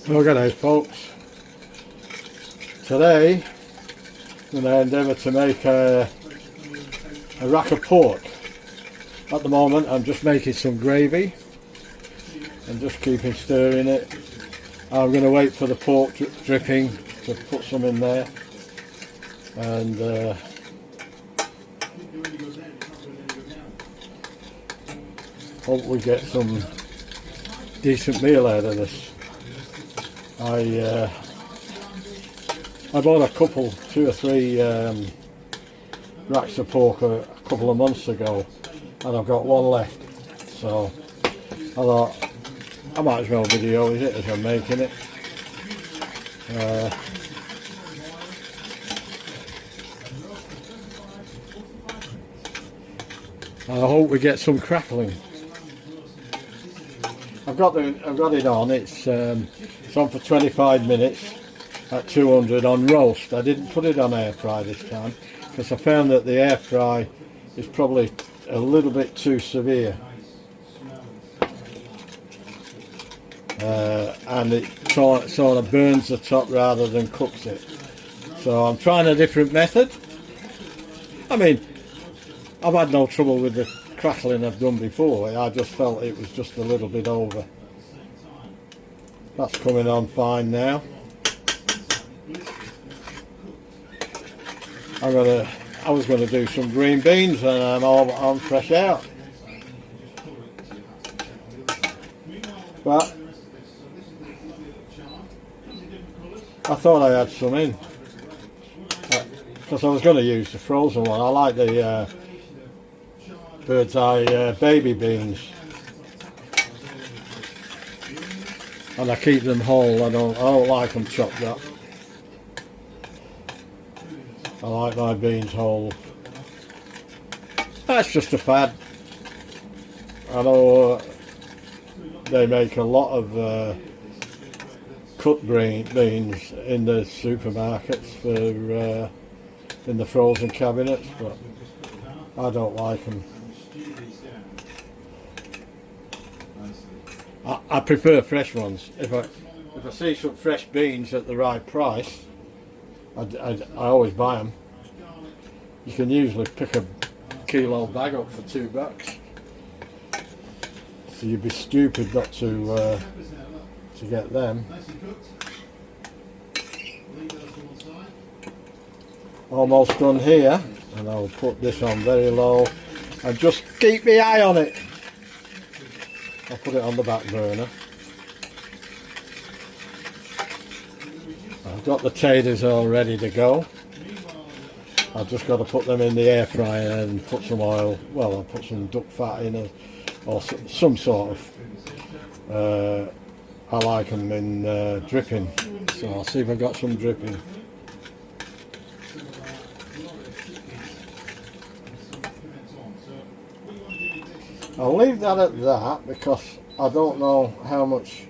Look at those folks. Today I'm going to endeavour to make a rack of pork. At the moment I'm just making some gravy and just keeping stirring it. I'm going to wait for the pork dripping to put some in there, and hope we get some decent meal out of this. I bought a couple, 2 or 3 racks of pork a couple of months ago, and I've got one left, so I thought I might as well video it as I'm making it. I hope we get some crackling. I've got it on. It's on for 25 minutes at 200 on roast. I didn't put it on air fry this time because I found that the air fry is probably a little bit too severe, and it sort of burns the top rather than cooks it. So I'm trying a different method. I mean, I've had no trouble with the crackling I've done before. I just felt it was just a little bit over. That's coming on fine now. I was going to do some green beans, and I'm all fresh out. But I thought I had some in, because I was going to use the frozen one. I like the Bird's Eye baby beans, and I keep them whole. I don't like them chopped up. I like my beans whole. That's just a fad. I know they make a lot of cut beans in the supermarkets for in the frozen cabinets, but I don't like them. I prefer fresh ones. If I see some fresh beans at the right price, I always buy them. You can usually pick a kilo bag up for $2, so you'd be stupid not to get them. Almost done here, and I'll put this on very low and just keep my eye on it. I'll put it on the back burner. I've got the taters all ready to go. I've just got to put them in the air fryer and put some oil. Well, I'll put some duck fat in, or some sort of. I like them in dripping, so I'll see if I've got some dripping. I'll leave that at that because I don't know how much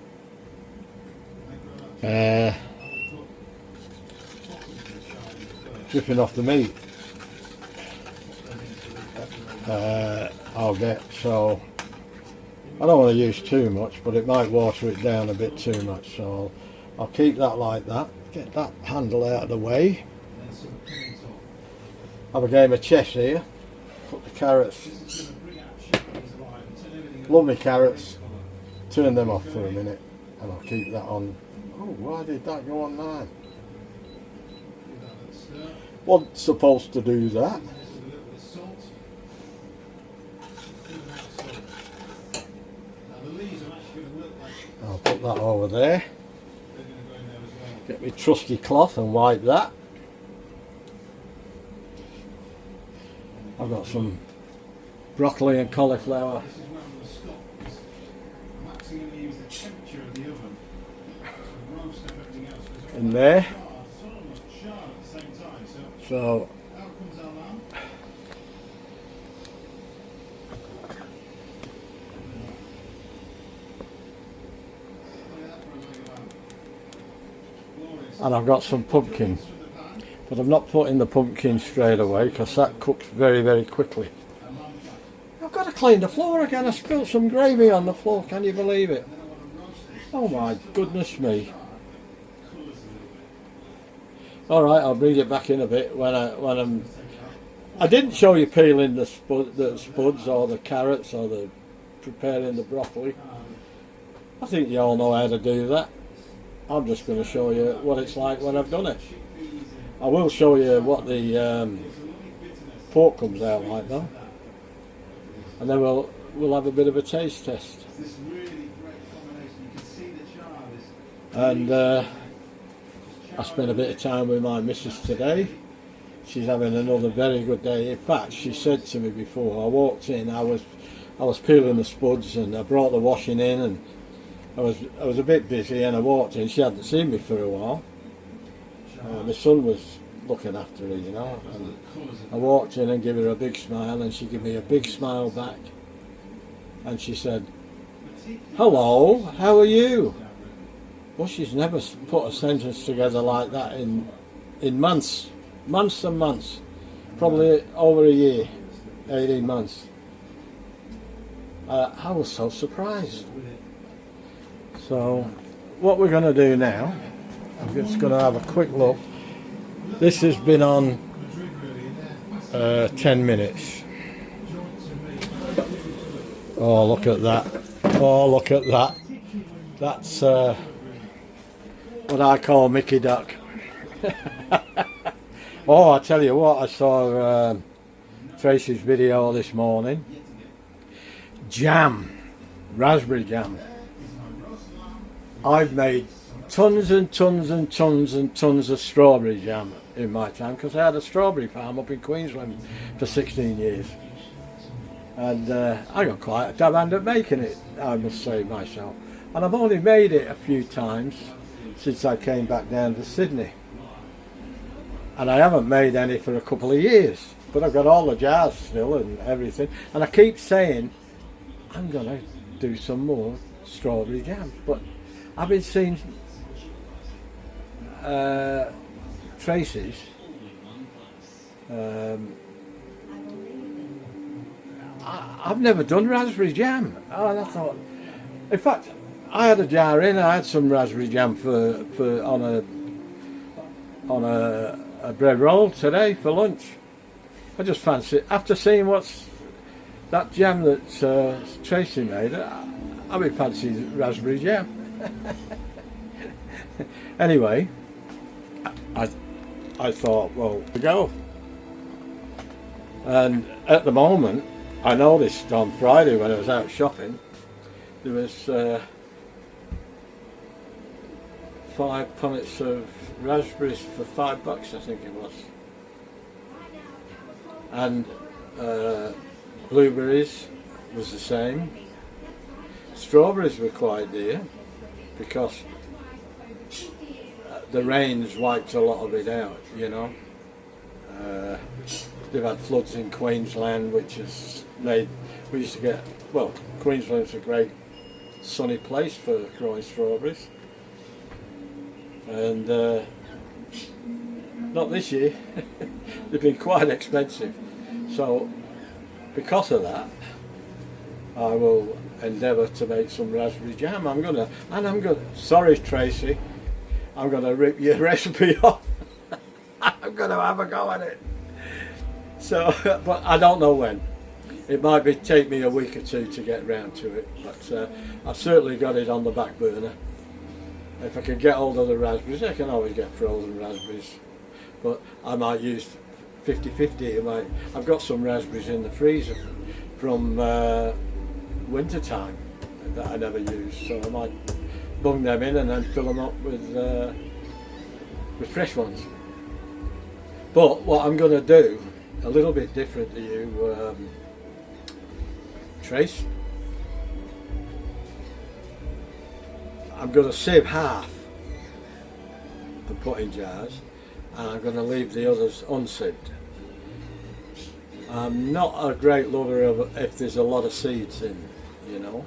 dripping off the meat I'll get, so I don't want to use too much, but it might water it down a bit too much, so I'll keep that like that. Get that handle out of the way. Have a game of chess here. Put the carrots. Love my carrots. Turn them off for a minute, and I'll keep that on. Oh, why did that go on now? Wasn't supposed to do that. I'll put that over there. Get my trusty cloth and wipe that. I've got some broccoli and cauliflower in there. So and I've got some pumpkin, but I'm not putting the pumpkin straight away because that cooks very, very quickly. I've got to clean the floor again. I spilled some gravy on the floor, can you believe it? Oh my goodness me. Alright, I'll bring it back in a bit when I'm... I didn't show you peeling the spuds or the carrots or the preparing the broccoli. I think you all know how to do that. I'm just going to show you what it's like when I've done it. I will show you what the pork comes out like though, and then we'll have a bit of a taste test. And I spent a bit of time with my missus today. She's having another very good day. In fact, she said to me before I walked in, I was peeling the spuds and I brought the washing in, and I was a bit busy, and I walked in. She hadn't seen me for a while. My son was looking after her, you know, and I walked in and gave her a big smile, and she gave me a big smile back, and she said, "Hello, how are you?" Well, she's never put a sentence together like that in months and months, probably over a year, 18 months. I was so surprised. So what we're going to do now, I'm just going to have a quick look. This has been on 10 minutes. Oh, look at that. Oh, look at that. That's what I call Mickey Duck. Oh, I tell you what, I saw Tracy's video this morning. Jam, raspberry jam. I've made tons and tons and tons and tons of strawberry jam in my time, because I had a strawberry farm up in Queensland for 16 years. And I got quite a dab hand at making it, I must say myself. And I've only made it a few times since I came back down to Sydney. And I haven't made any for a couple of years, but I've got all the jars still and everything. And I keep saying, I'm going to do some more strawberry jam. But I've been seeing Tracy's I've never done raspberry jam. Oh, and I thought, in fact, I had a jar in. I had some raspberry jam for on a bread roll today for lunch. I just fancy it. After seeing what's that jam that Tracy made, I've been fancying raspberry jam. Anyway, I thought, well, to go. And at the moment, I noticed on Friday when I was out shopping, there was 5 punnets of raspberries for $5, I think it was. And blueberries was the same. Strawberries were quite dear because the rains wiped a lot of it out, you know. They've had floods in Queensland, which has made, we used to get, well, Queensland's a great sunny place for growing strawberries. And not this year, they've been quite expensive. So because of that, I will endeavour to make some raspberry jam. Sorry Tracy, I'm gonna rip your recipe off. I'm gonna have a go at it. So, but I don't know when. It might take me a week or two to get round to it, but I've certainly got it on the back burner. If I can get hold of the raspberries, I can always get frozen raspberries, but I might use 50-50. I've got some raspberries in the freezer from winter time that I never use, so I might bung them in and then fill them up with fresh ones. But what I'm going to do, a little bit different to you, Trace, I'm going to sieve half and put in jars, and I'm going to leave the others unsieved. I'm not a great lover of if there's a lot of seeds in, you know.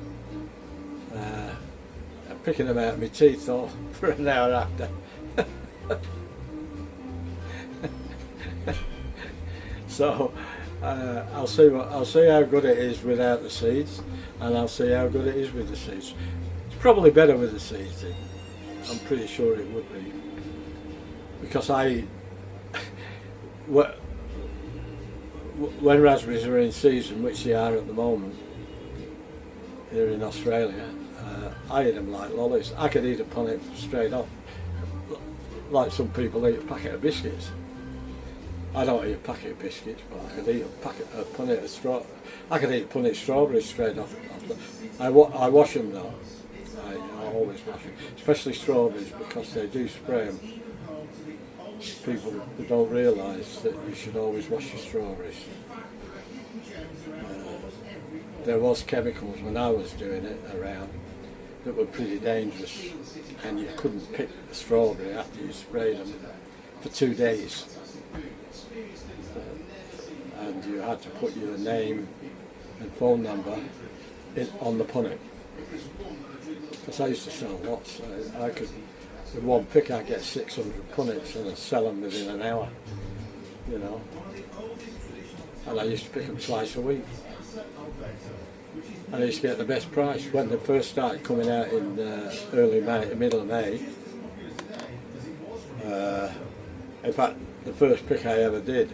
I'm picking them out of my teeth all for an hour after. So I'll see how good it is without the seeds, and I'll see how good it is with the seeds. It's probably better with the seeds in. I'm pretty sure it would be, because when raspberries are in season, which they are at the moment here in Australia, I eat them like lollies. I could eat a punnet straight off, like some people eat a packet of biscuits. I don't eat a packet of biscuits, but I could eat a punnet of I could eat a punnet of strawberries straight off. I wash them though. I always wash them, especially strawberries, because they do spray them. People don't realise that you should always wash your strawberries. There was chemicals when I was doing it around that were pretty dangerous, and you couldn't pick a strawberry after you sprayed them for 2 days. And you had to put your name and phone number on the punnet. Because I used to sell lots. I could, with one pick, I'd get 600 punnets and I'd sell them within an hour, you know. And I used to pick them twice a week. And I used to get the best price. When they first started coming out in early May, middle of May, in fact, the first pick I ever did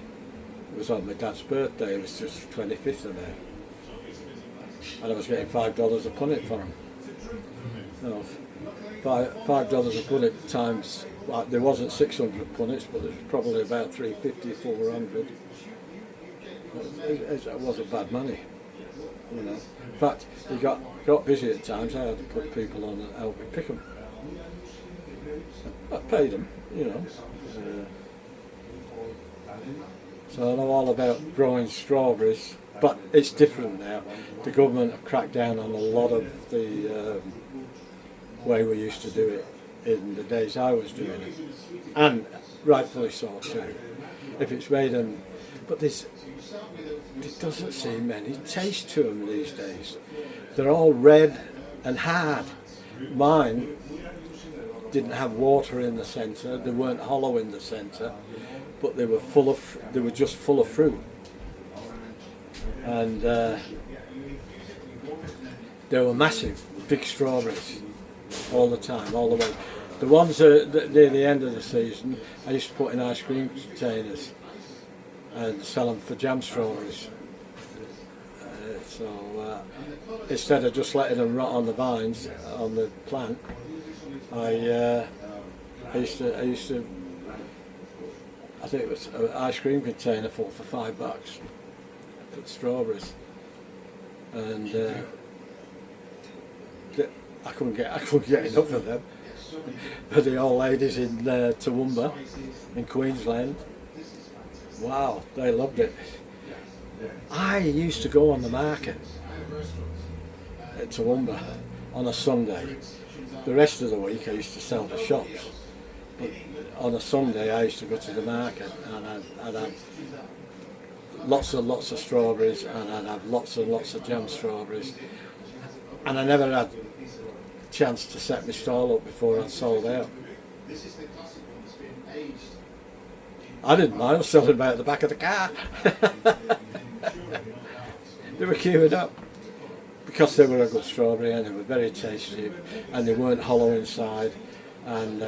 was on my dad's birthday. It was just 25th of May. And I was getting $5 a punnet for them. You know, $5 a punnet times, well, there wasn't 600 punnets, but it was probably about 350, 400. It wasn't bad money, you know. In fact, we got busy at times. I had to put people on and help me pick them. I paid them, you know. So I know all about growing strawberries, but it's different now. The government have cracked down on a lot of the way we used to do it in the days I was doing it, and rightfully so too. If it's made in, but there doesn't seem any taste to them these days. They're all red and hard. Mine didn't have water in the centre. They weren't hollow in the centre, but they were just full of fruit. And they were massive, big strawberries all the time, all the way. The ones near the end of the season, I used to put in ice cream containers and sell them for jam strawberries. So instead of just letting them rot on the vines, on the plant, I used to, I think it was an ice cream container full for $5 for strawberries, and I couldn't get enough of them. But the old ladies in Toowoomba, in Queensland, wow, they loved it. I used to go on the market at Toowoomba on a Sunday. The rest of the week I used to sell to shops, but on a Sunday I used to go to the market, and I'd have lots and lots of strawberries, and I'd have lots and lots of jam strawberries, and I never had a chance to set my stall up before I'd sold out. I didn't mind, I was selling them out the back of the car. They were queuing up because they were a good strawberry and they were very tasty and they weren't hollow inside, and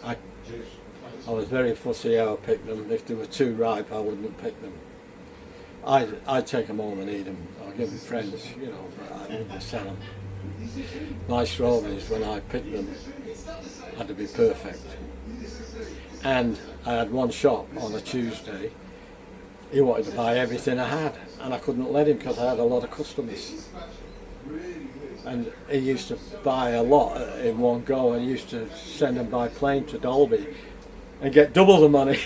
I was very fussy how I picked them. If they were too ripe I wouldn't pick them. I'd take them home and eat them or give them friends, you know, but I wouldn't sell them. My strawberries, when I picked them, had to be perfect. And I had one shop on a Tuesday. He wanted to buy everything I had, and I couldn't let him because I had a lot of customers. And he used to buy a lot in one go, and he used to send them by plane to Dalby and get double the money.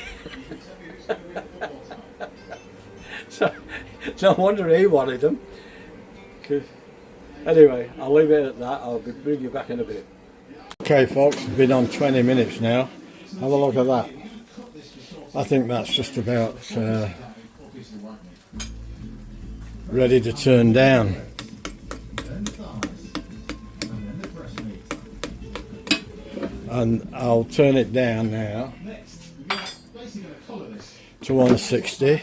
So no wonder he wanted them. Anyway, I'll leave it at that. I'll bring you back in a bit. Okay folks, we've been on 20 minutes now. Have a look at that. I think that's just about ready to turn down. And I'll turn it down now to 160.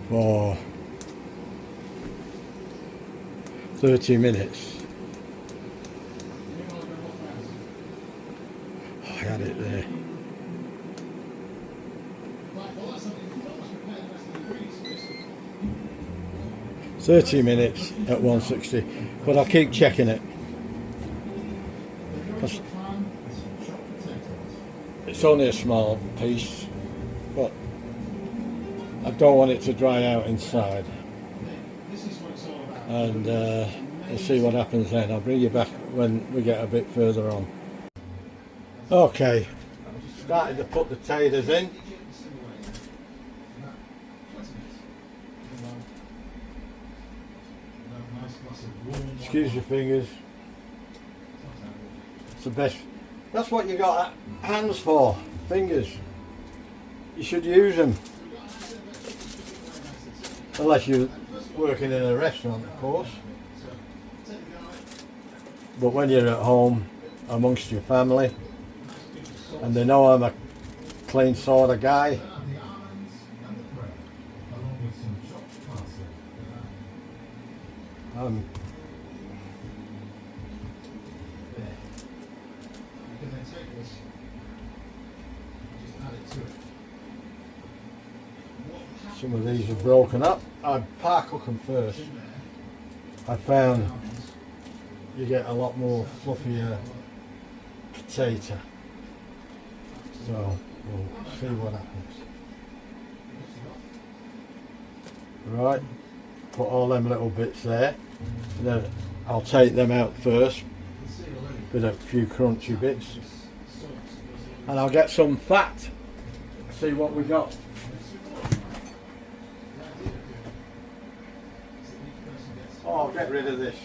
for 30 minutes. I had it there. "30 minutes at 160, but I'll keep checking it. It's only a small piece, but I don't want it to dry out inside. And we'll see what happens then. I'll bring you back when we get a bit further on. Okay, starting to put the taters in. Excuse your fingers. It's the best. That's what you got hands for, fingers. You should use them. Unless you're working in a restaurant, of course. But when you're at home amongst your family and they know I'm a clean sort of guy, some of these are broken up. I'd park cook them first. I found you get a lot more fluffier potato. So we'll see what happens. Right, put all them little bits there. And then I'll take them out first with a few crunchy bits. And I'll get some fat. See what we got. Oh, I'll get rid of this.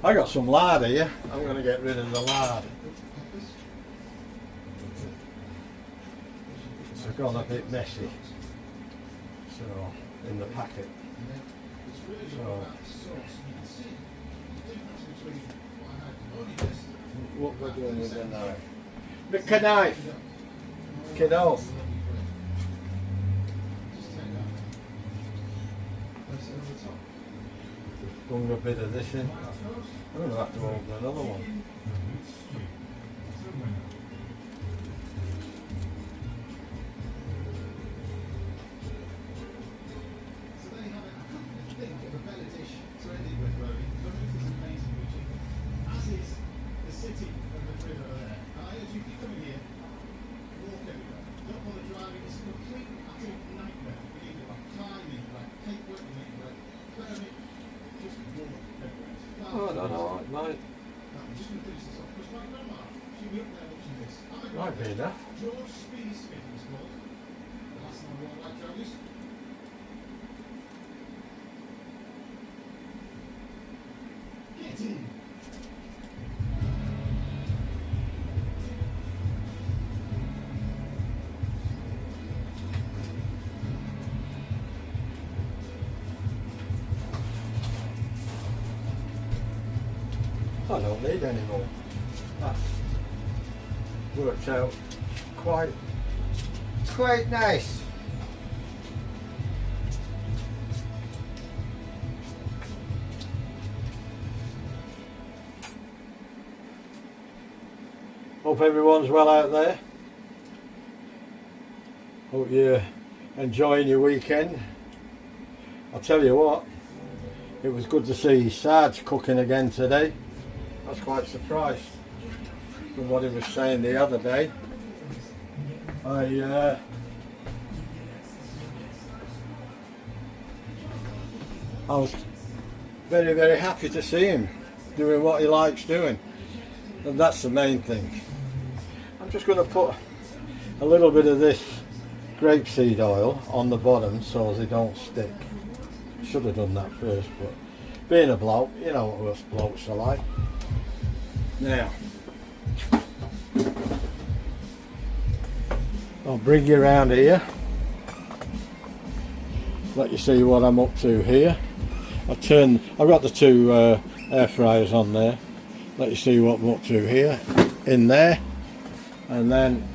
I got some lard here. I'm going to get rid of the lard. It's gone a bit messy. So, in the packet. So, what we're doing with the knife? The knife. Kiddo. Bung a bit of this in. I'm going to have to open another one. Oh, no, it might be enough. I don't need any more. That worked out quite nice. Hope everyone's well out there. Hope you're enjoying your weekend. I'll tell you what, it was good to see Sarge cooking again today. I was quite surprised from what he was saying the other day. I was very, very happy to see him doing what he likes doing, and that's the main thing. I'm just going to put a little bit of this grapeseed oil on the bottom so they don't stick. Should have done that first, but being a bloke, you know what us blokes are like. Now, I'll bring you around here, let you see what I'm up to here. I've got the two air fryers on there, let you see what I'm up to here, in there, and then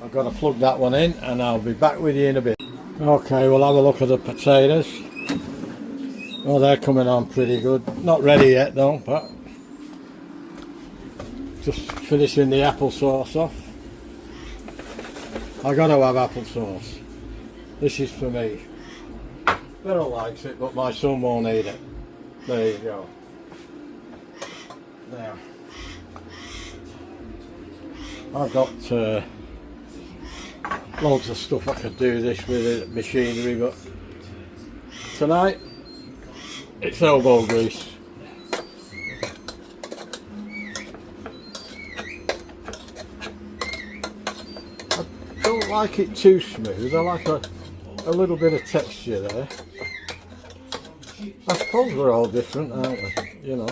I'll I've got to plug that one in and I'll be back with you in a bit. Okay, we'll have a look at the potatoes. Oh, they're coming on pretty good. Not ready yet though, but just finishing the applesauce off. I got to have applesauce. This is for me. Beryl likes it, but my son won't eat it. There you go. Now, I've got loads of stuff I could do this with machinery, but tonight it's elbow grease. I don't like it too smooth. I like a little bit of texture there. I suppose we're all different, aren't we? You know.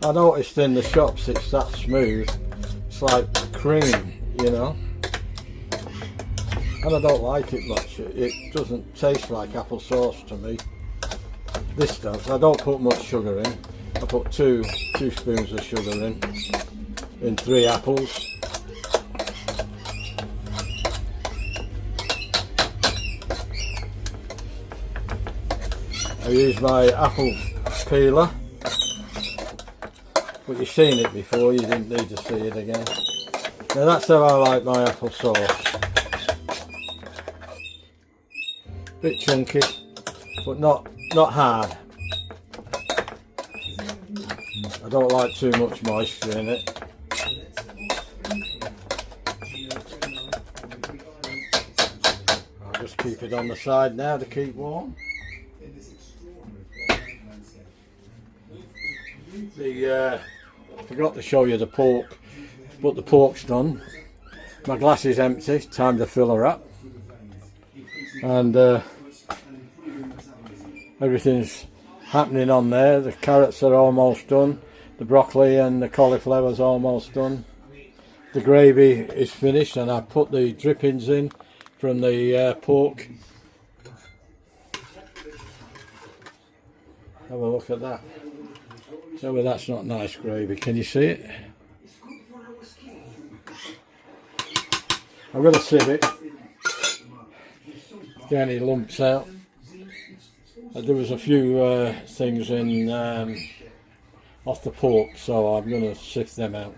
I noticed in the shops it's that smooth. It's like cream, you know. And I don't like it much. It doesn't taste like applesauce to me. This does. I don't put much sugar in. I put two spoons of sugar in 3 apples. I use my apple peeler, but you've seen it before, you didn't need to see it again. Now that's how I like my applesauce. Bit chunky, but not hard. I don't like too much moisture in it. I'll just keep it on the side now to keep warm. I forgot to show you the pork, but the pork's done. My glass is empty, time to fill her up. And everything's happening on there. The carrots are almost done. The broccoli and the cauliflower's almost done. The gravy is finished and I put the drippings in from the pork. Have a look at that. Tell me that's not nice gravy. Can you see it? I'm going to sieve it. Get any lumps out. There was a few things in off the pork, so I'm going to sift them out.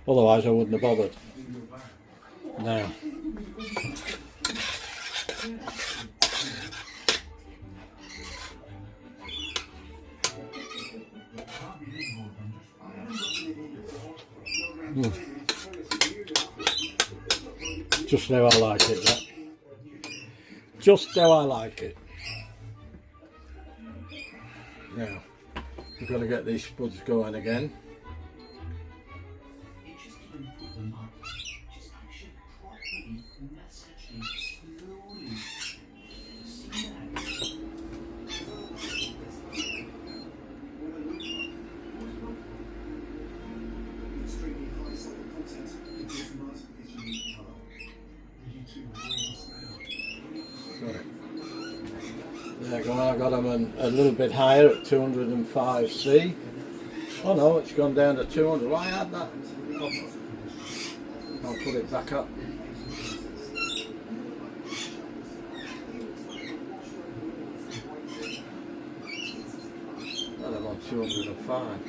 Otherwise I wouldn't have bothered. Now, just how I like it, that. Just how I like it. Now, we've got to get these spuds going again. There you go, I got them a little bit higher at 205C. Oh no, it's gone down to 200. Why add that? I'll put it back up. And I'm on 205.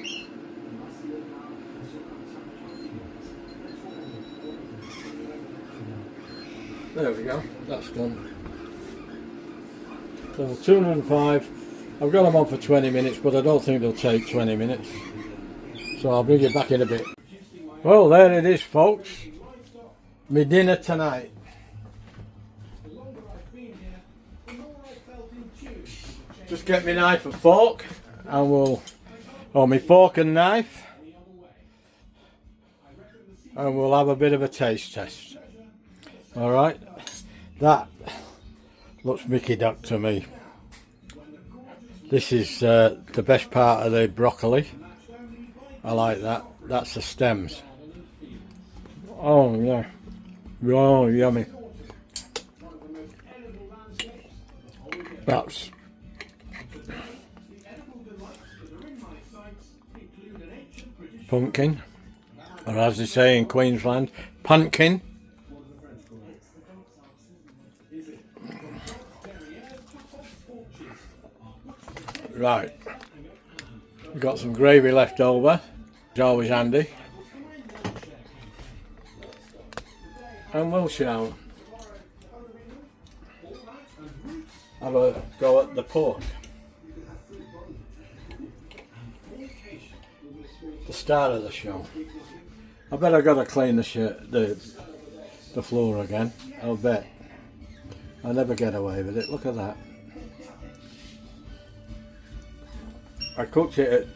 There we go, that's done. So 205, I've got them on for 20 minutes, but I don't think they'll take 20 minutes. So I'll bring it back in a bit. Well, there it is, folks. My dinner tonight. Just get my knife and fork, and my fork and knife, and we'll have a bit of a taste test. Alright, that looks Mickey Duck to me. This is the best part of the broccoli. I like that. That's the stems. Oh yeah. Oh, yummy. That's pumpkin, or as they say in Queensland, pumpkin. Right, we've got some gravy left over, it's always handy. And we'll shall have a go at the pork. The start of the show. I bet I've got to clean the floor again. I'll bet. I never get away with it. Look at that. I cooked it at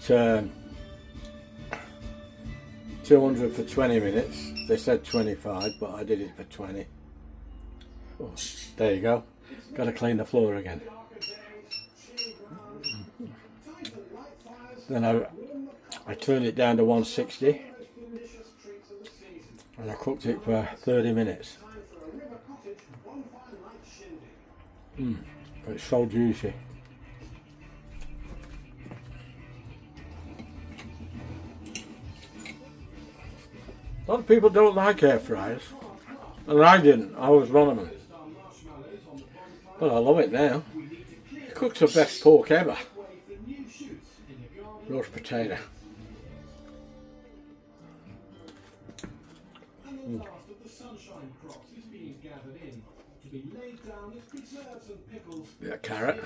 200 for 20 minutes. They said 25, but I did it for 20. Oh, there you go. Got to clean the floor again. Then I turned it down to 160 and I cooked it for 30 minutes. It's so juicy. A lot of people don't like air fryers, and I didn't. I was one of them. But I love it now. It cooks the best pork ever. Roast potato. Bit of carrot.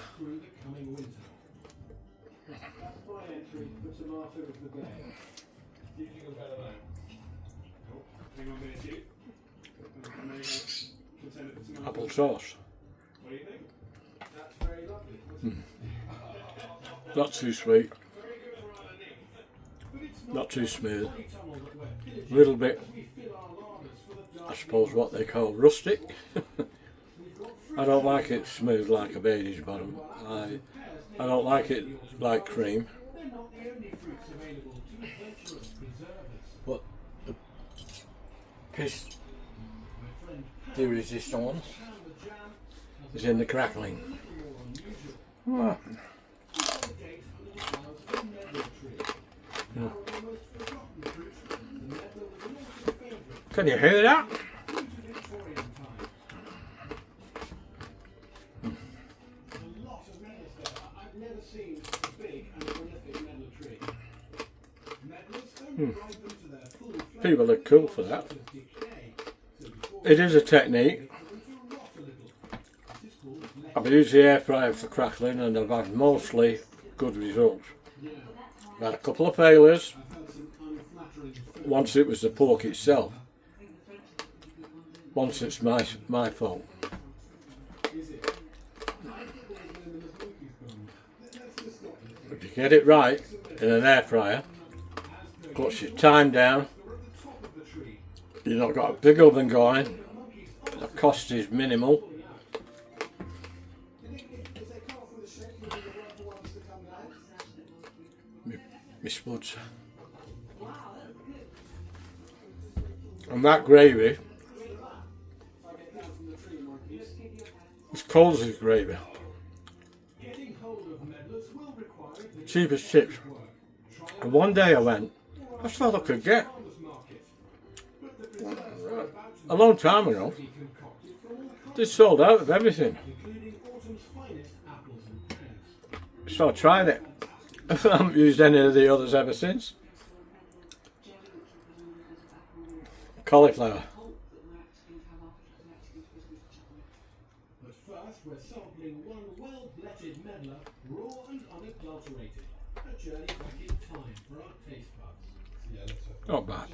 Apple sauce. Not too sweet. Not too smooth. A little bit, I suppose, what they call rustic. I don't like it smooth like a Bailey's bottom. I don't like it like cream. But the piece de resistance is in the crackling. Right. Can you hear that? People are cool for that. It is a technique. I've used the air fryer for crackling and I've had mostly good results. I've had a couple of failures. Once it was the pork itself. Once it's my fault. If you get it right in an air fryer, cuts your time down. You've not got a big oven going. The cost is minimal. My spuds. And that gravy is Coles' gravy. Cheapest chips. And one day I went, that's all I could get. A long time ago. They sold out of everything. So I tried it. I haven't used any of the others ever since. Cauliflower. But first we're sampling one well-blended medlar, raw and unadulterated. A journey back in time for our taste buds. Not bad.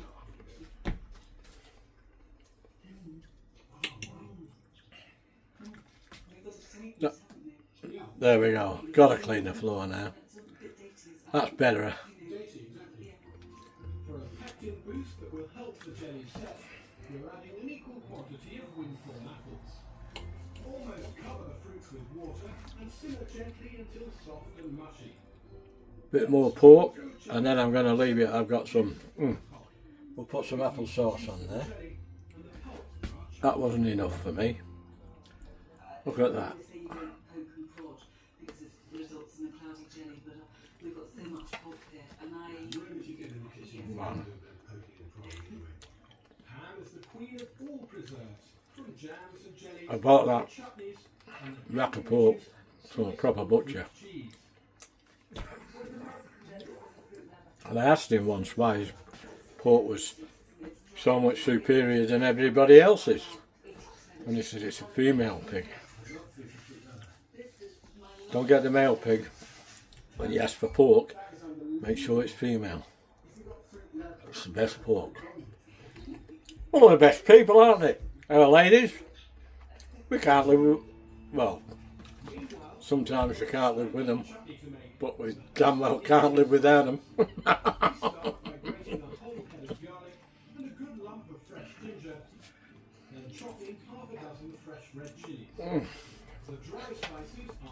No. There we go. Gotta clean the floor now. That's better. For a pectin boost that will help the jelly set, we're adding an equal quantity of windfall apples. Almost cover the fruits with water and simmer gently until soft and mushy. Bit more pork, and then I'm going to leave it. I've got some. We'll put some apple sauce on there. That wasn't enough for me. Look at that. I bought that rack of pork from a proper butcher. And I asked him once why his pork was so much superior than everybody else's. And he said it's a female pig. Don't get the male pig. When you ask for pork, make sure it's female. It's the best pork. Well, the best people, aren't they? Our ladies, we can't live with, well, sometimes we can't live with them, but we damn well can't live without them.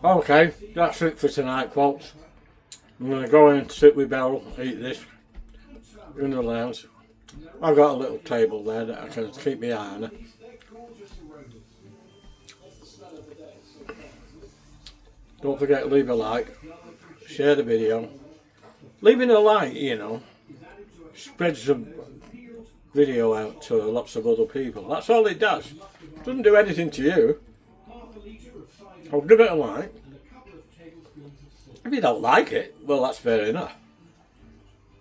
Okay, that's it for tonight, folks. I'm going to go in and sit with Beryl, eat this in the lounge. I've got a little table there that I can keep my eye on her. Don't forget to leave a like, share the video. Leaving a like, you know, spreads the video out to lots of other people. That's all it does. It doesn't do anything to you. I'll give it a like. If you don't like it, well, that's fair enough.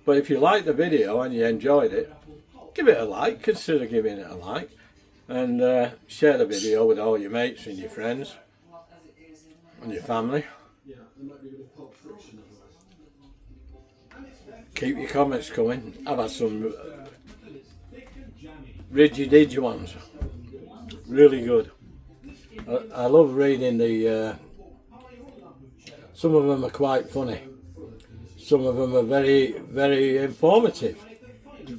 But if you like the video and you enjoyed it, give it a like, consider giving it a like, and share the video with all your mates and your friends and your family. Keep your comments coming. I've had some ridgy-diggy ones, really good. I love reading the, some of them are quite funny, some of them are very, very informative,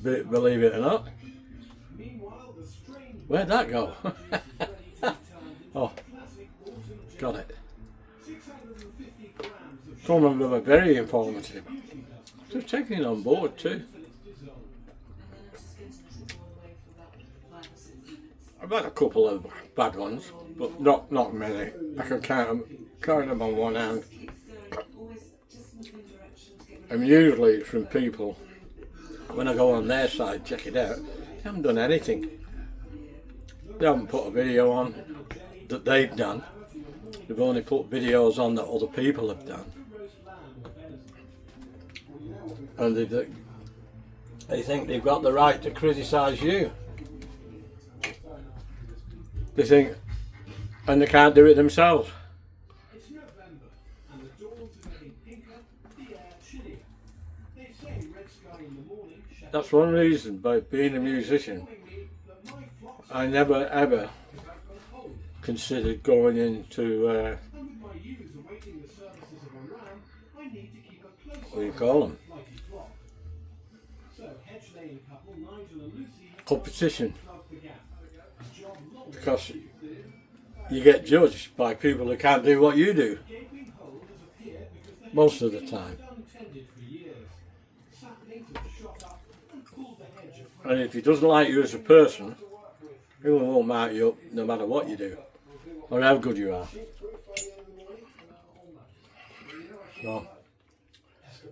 believe it or not. Where'd that go? Oh, got it. Some of them are very informative. Just taking it on board too. I've had a couple of bad ones, but not many. I can count them on one hand. And usually it's from people, when I go on their side, check it out, they haven't done anything. They haven't put a video on that they've done. They've only put videos on that other people have done. And they think they've got the right to criticise you. They think, and they can't do it themselves. It's November, and the dawn's getting pinker, the air chillier. They say red sky in the morning. That's one reason, by being a musician, I never ever considered going into, what do you call them? Competition. Because you get judged by people who can't do what you do most of the time. And if he doesn't like you as a person, he won't mark you up no matter what you do or how good you are. So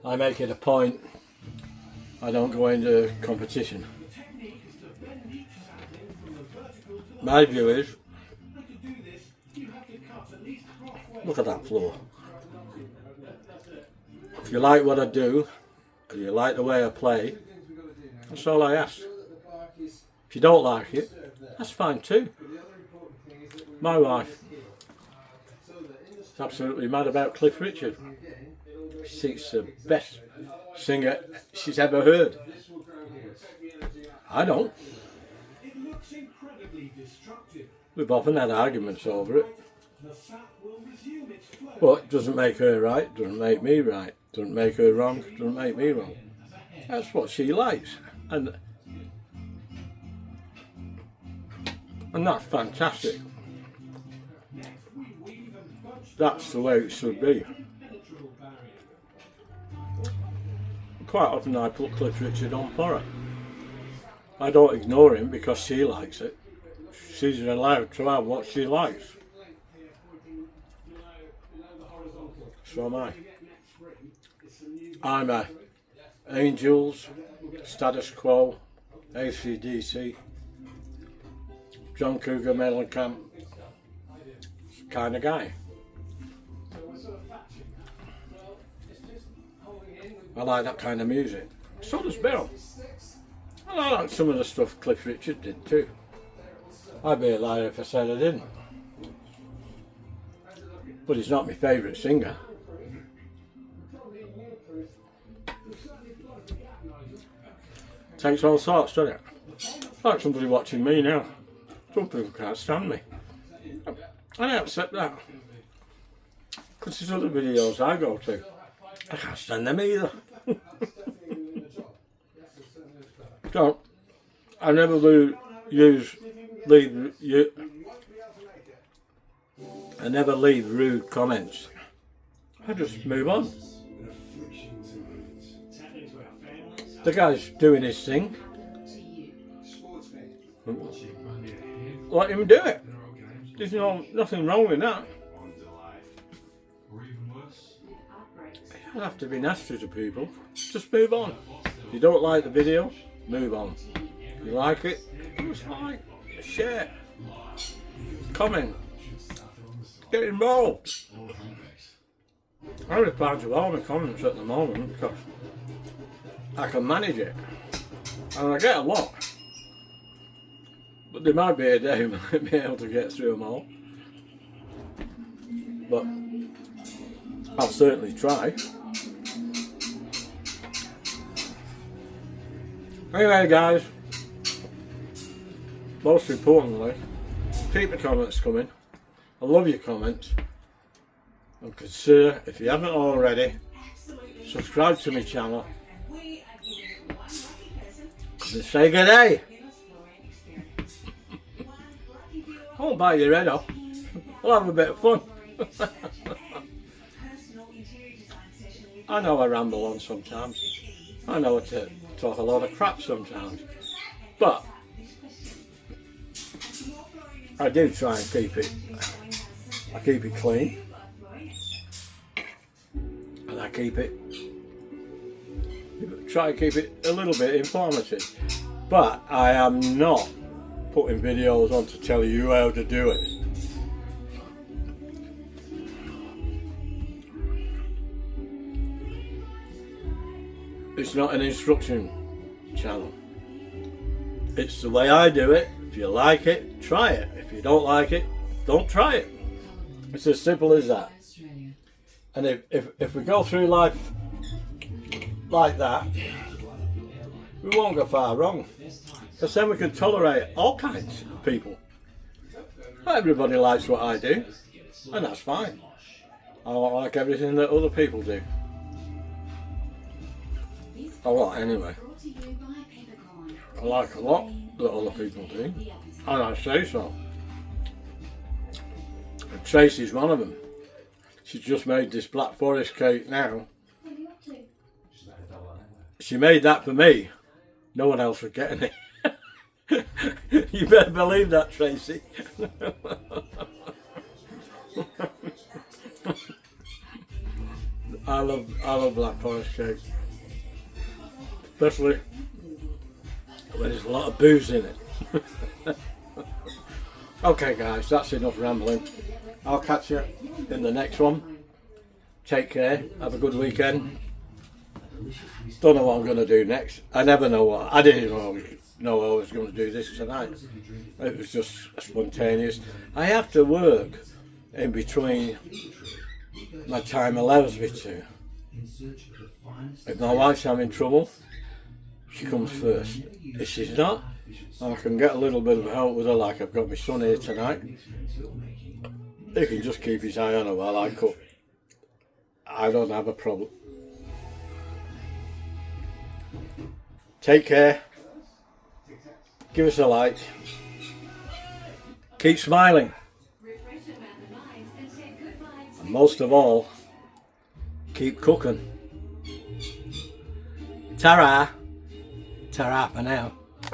I make it a point, I don't go into competition. My view is, look at that floor. If you like what I do, and you like the way I play, that's all I ask. If you don't like it, that's fine too. My wife is absolutely mad about Cliff Richard. She thinks the best singer she's ever heard. I don't. We've often had arguments over it. But it doesn't make her right, doesn't make me right, doesn't make her wrong, doesn't make me wrong. That's what she likes. And that's fantastic. That's the way it should be. Quite often I put Cliff Richard on for her. I don't ignore him because she likes it. She's allowed to have what she likes. So am I. I'm a Angels, Status Quo, AC/DC, John Cougar Mellencamp kind of guy. I like that kind of music. So does Bill. And I like some of the stuff Cliff Richard did too. I'd be a liar if I said I didn't. But he's not my favourite singer. Takes all sorts, doesn't it? Like somebody watching me now. Some people can't stand me. And I accept that. Because there's other videos I go to. I can't stand them either. So, I never leave rude comments. I just move on. The guy's doing his thing. Let him do it. There's nothing wrong with that. You don't have to be nasty to people. Just move on. If you don't like the video, move on. If you like it, just like, share, comment, get involved. I reply to all my comments at the moment because I can manage it. And I get a lot. But there might be a day I might be able to get through them all. But I'll certainly try. Anyway guys, most importantly, keep the comments coming. I love your comments. And consider, if you haven't already, subscribe to my channel. And say good day. I won't bite your head off. We'll have a bit of fun. I know I ramble on sometimes. I know to talk a lot of crap sometimes. But I do try and keep it clean. And I try to keep it a little bit informative. But I am not putting videos on to tell you how to do it. It's not an instruction channel. It's the way I do it. If you like it, try it. If you don't like it, don't try it. It's as simple as that. And if we go through life like that, we won't go far wrong. Because then we can tolerate all kinds of people. Not everybody likes what I do, and that's fine. I don't like everything that other people do. A lot anyway. I like a lot that other people do, and I say so. And Tracy's one of them. She's just made this Black Forest cake now. She made that for me. No one else was getting it. You better believe that, Tracy. I love Black Forest cake. Especially when there's a lot of booze in it. Okay guys, that's enough rambling. I'll catch you in the next one. Take care, have a good weekend. Don't know what I'm going to do next. I never know what. I didn't even know I was going to do this tonight. It was just spontaneous. I have to work in between my time allows me to. If my wife's having trouble, she comes first. If she's not, I can get a little bit of help with her, like I've got my son here tonight. He can just keep his eye on her while I cook. I don't have a problem. Take care. Give us a like. Keep smiling. And most of all, keep cooking. Ta-ra. Ta-ra for now.